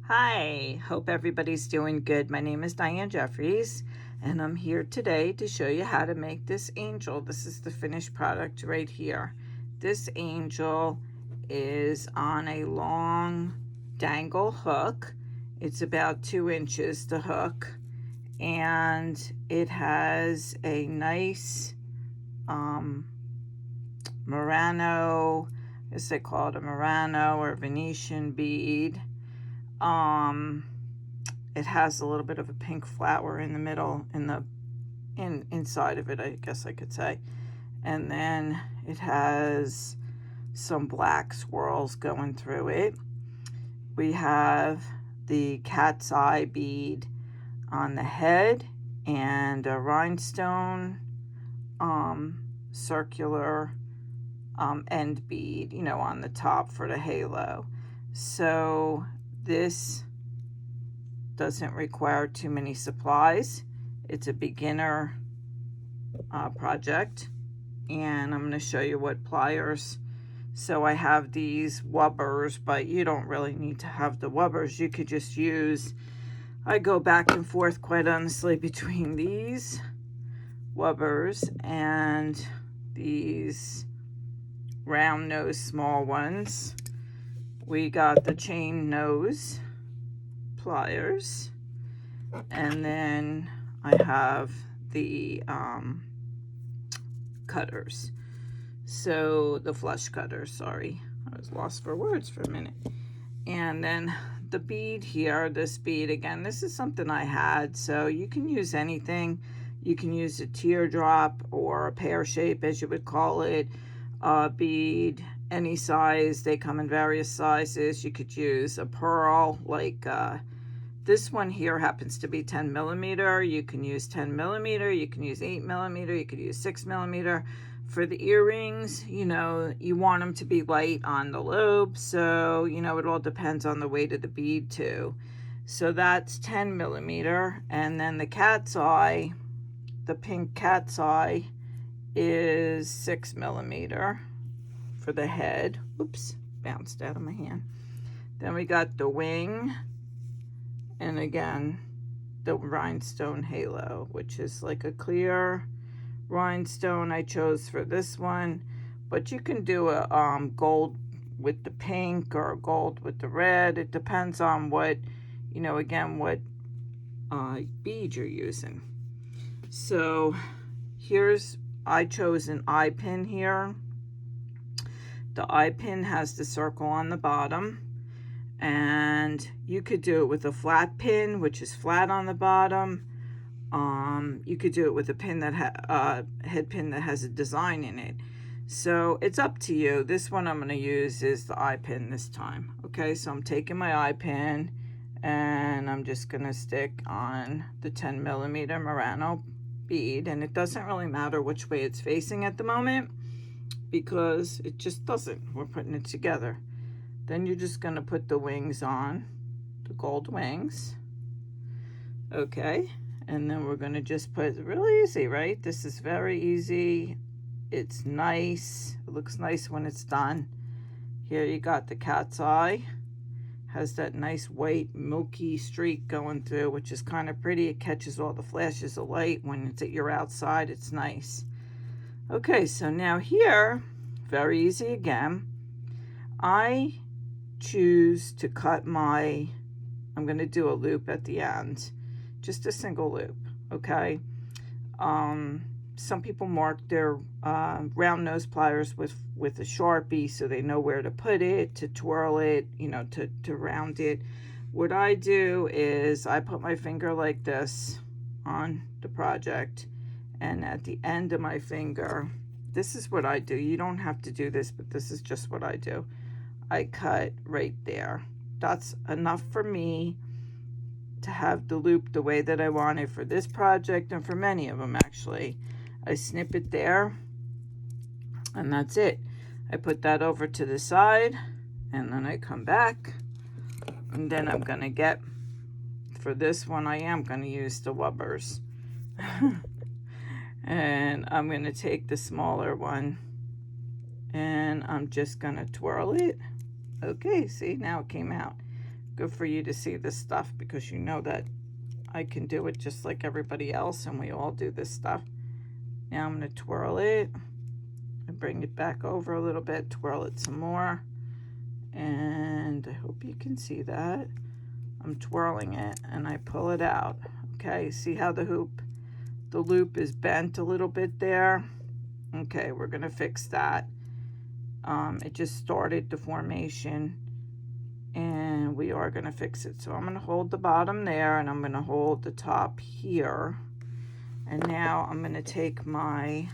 Hi, hope everybody's doing good. My name is Diane Jeffries, and I'm here today to show you how to make this angel. This is the finished product right here. This angel is on a long dangle hook. It's about 2 inches, the hook, and it has a nice Murano, I guess they call it a Murano or Venetian bead. It has a little bit of a pink flower in the middle, inside of it, I guess I could say. And then it has some black swirls going through it. We have the cat's eye bead on the head and a rhinestone circular end bead, on the top for the halo. So this doesn't require too many supplies. It's a beginner project, and I'm going to show you what pliers. So I have these wubbers, but you don't really need to have the wubbers. You could just use, I go back and forth quite honestly between these wubbers and these round nose small ones. We got the chain nose pliers, and then I have the cutters, so the flush cutters, sorry, I was lost for words for a minute. And then the bead here, this bead, again, this is something I had, so you can use anything. You can use a teardrop or a pear shape, as you would call it, bead, any size. They come in various sizes. You could use a pearl, like this one here happens to be 10 millimeter. You can use 10 millimeter, you can use 8 millimeter, you could use 6 millimeter. For the earrings, you want them to be light on the lobe, so it all depends on the weight of the bead too. So that's 10 millimeter. And then the cat's eye, the pink cat's eye, is 6 millimeter for the head. Oops, bounced out of my hand. Then we got the wing, and again, the rhinestone halo, which is like a clear rhinestone I chose for this one, but you can do a gold with the pink or a gold with the red. It depends on what, again, what bead you're using. So I chose an eye pin here. The eye pin has the circle on the bottom, and you could do it with a flat pin, which is flat on the bottom. You could do it with a pin that head pin that has a design in it. So it's up to you. This one I'm going to use is the eye pin this time. Okay, so I'm taking my eye pin and I'm just going to stick on the 10 millimeter Murano bead, and it doesn't really matter which way it's facing at the moment because it just doesn't. We're putting it together. Then you're just going to put the wings on, the gold wings. Okay, and then we're going to just put, really easy, right? This is very easy. It's nice. It looks nice when it's done. Here you got the cat's eye. Has that nice white milky streak going through, which is kind of pretty. It catches all the flashes of light when you're outside. It's nice. Okay, so now here, very easy again. I choose to cut I'm going to do a loop at the end, just a single loop. Okay. Some people mark their round nose pliers with a Sharpie so they know where to put it, to twirl it, to round it. What I do is I put my finger like this on the project, and at the end of my finger, this is what I do. You don't have to do this, but this is just what I do. I cut right there. That's enough for me to have the loop the way that I want it for this project and for many of them actually. I snip it there, and that's it. I put that over to the side, and then I come back, and then I'm gonna get, for this one I am gonna use the wubbers. And I'm gonna take the smaller one, and I'm just gonna twirl it. Okay, see, now it came out. good for you to see this stuff, because you know that I can do it just like everybody else, and we all do this stuff. Now I'm going to twirl it and bring it back over a little bit, twirl it some more, and I hope you can see that. I'm twirling it and I pull it out. Okay, see how the loop is bent a little bit there? Okay, we're going to fix that. It just started the formation, and we are going to fix it. So I'm going to hold the bottom there, and I'm going to hold the top here. And now I'm going to take my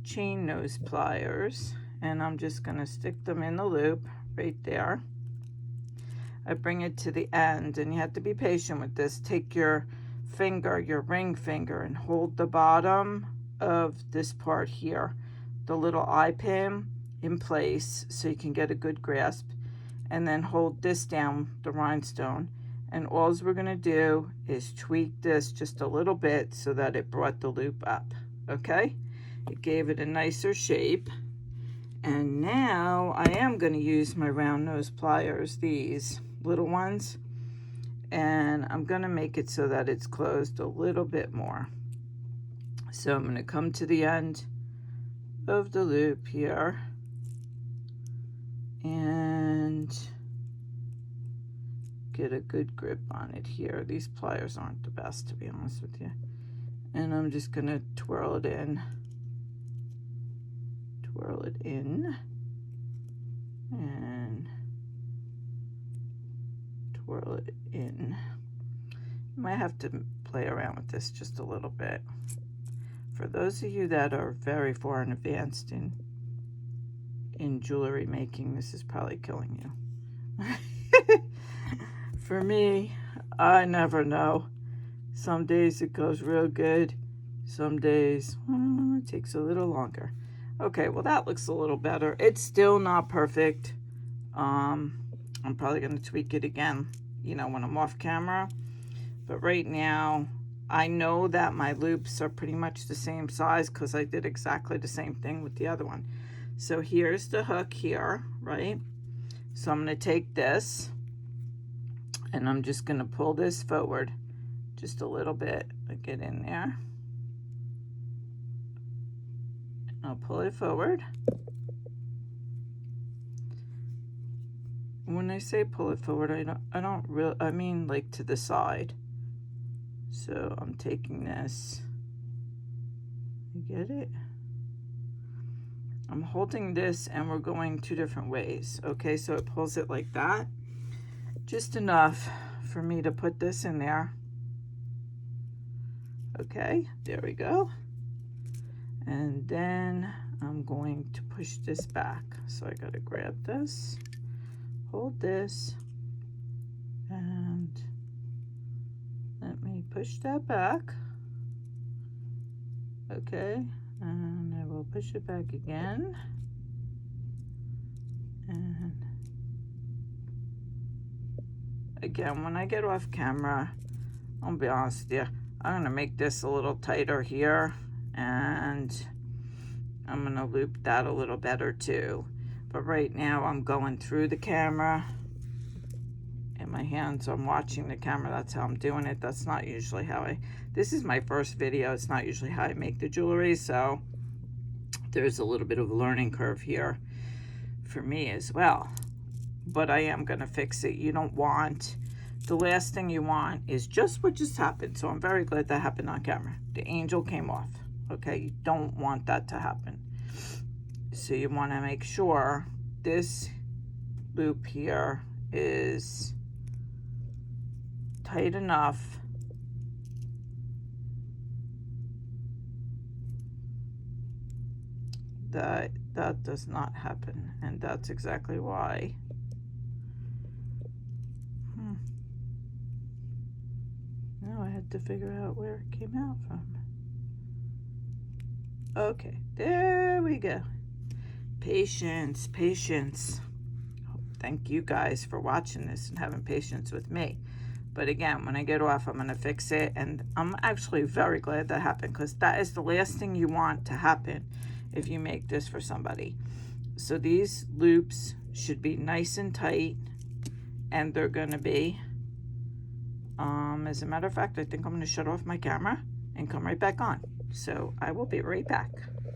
chain nose pliers, and I'm just going to stick them in the loop right there. I bring it to the end, and you have to be patient with this. Take your finger, your ring finger, and hold the bottom of this part here, the little eye pin, in place so you can get a good grasp, and then hold this down, the rhinestone, and all we're going to do is tweak this just a little bit so that it brought the loop up. Okay, it gave it a nicer shape. And now I am going to use my round nose pliers, these little ones, and I'm going to make it so that it's closed a little bit more. So I'm going to come to the end of the loop here and get a good grip on it here. These pliers aren't the best, to be honest with you. And I'm just going to twirl it in, and twirl it in. You might have to play around with this just a little bit. For those of you that are very far and advanced in jewelry making, this is probably killing you. For me, I never know. Some days it goes real good. Some days it takes a little longer. Okay, well that looks a little better. It's still not perfect. I'm probably going to tweak it again, you know, when I'm off camera. But right now, I know that my loops are pretty much the same size because I did exactly the same thing with the other one. So here's the hook here, right? So I'm going to take this, and I'm just going to pull this forward just a little bit. Get in there. I'll pull it forward. When I say pull it forward, I mean like to the side. So I'm taking this. You get it? I'm holding this, and we're going 2 different ways. Okay, so it pulls it like that. Just enough for me to put this in there. Okay, there we go. And then I'm going to push this back. So I gotta grab this, hold this, and let me push that back. Okay, and I will push it back again. And again, when I get off camera, I'll be honest with you, I'm gonna make this a little tighter here, and I'm gonna loop that a little better too. But right now I'm going through the camera, and my hands, I'm watching the camera. That's how I'm doing it. That's not usually how this is my first video. It's not usually how I make the jewelry, so there's a little bit of a learning curve here for me as well. But I am gonna fix it. You don't want, the last thing you want is just what just happened. So I'm very glad that happened on camera. The angel came off. Okay, you don't want that to happen. So you want to make sure this loop here is tight enough that that does not happen, and that's exactly why. Now I had to figure out where it came out from. Okay, there we go. Patience, patience. Thank you guys for watching this and having patience with me. But again, when I get off, I'm going to fix it. And I'm actually very glad that happened, because that is the last thing you want to happen if you make this for somebody. So these loops should be nice and tight. and they're going to be, as a matter of fact, I think I'm going to shut off my camera and come right back on. So I will be right back.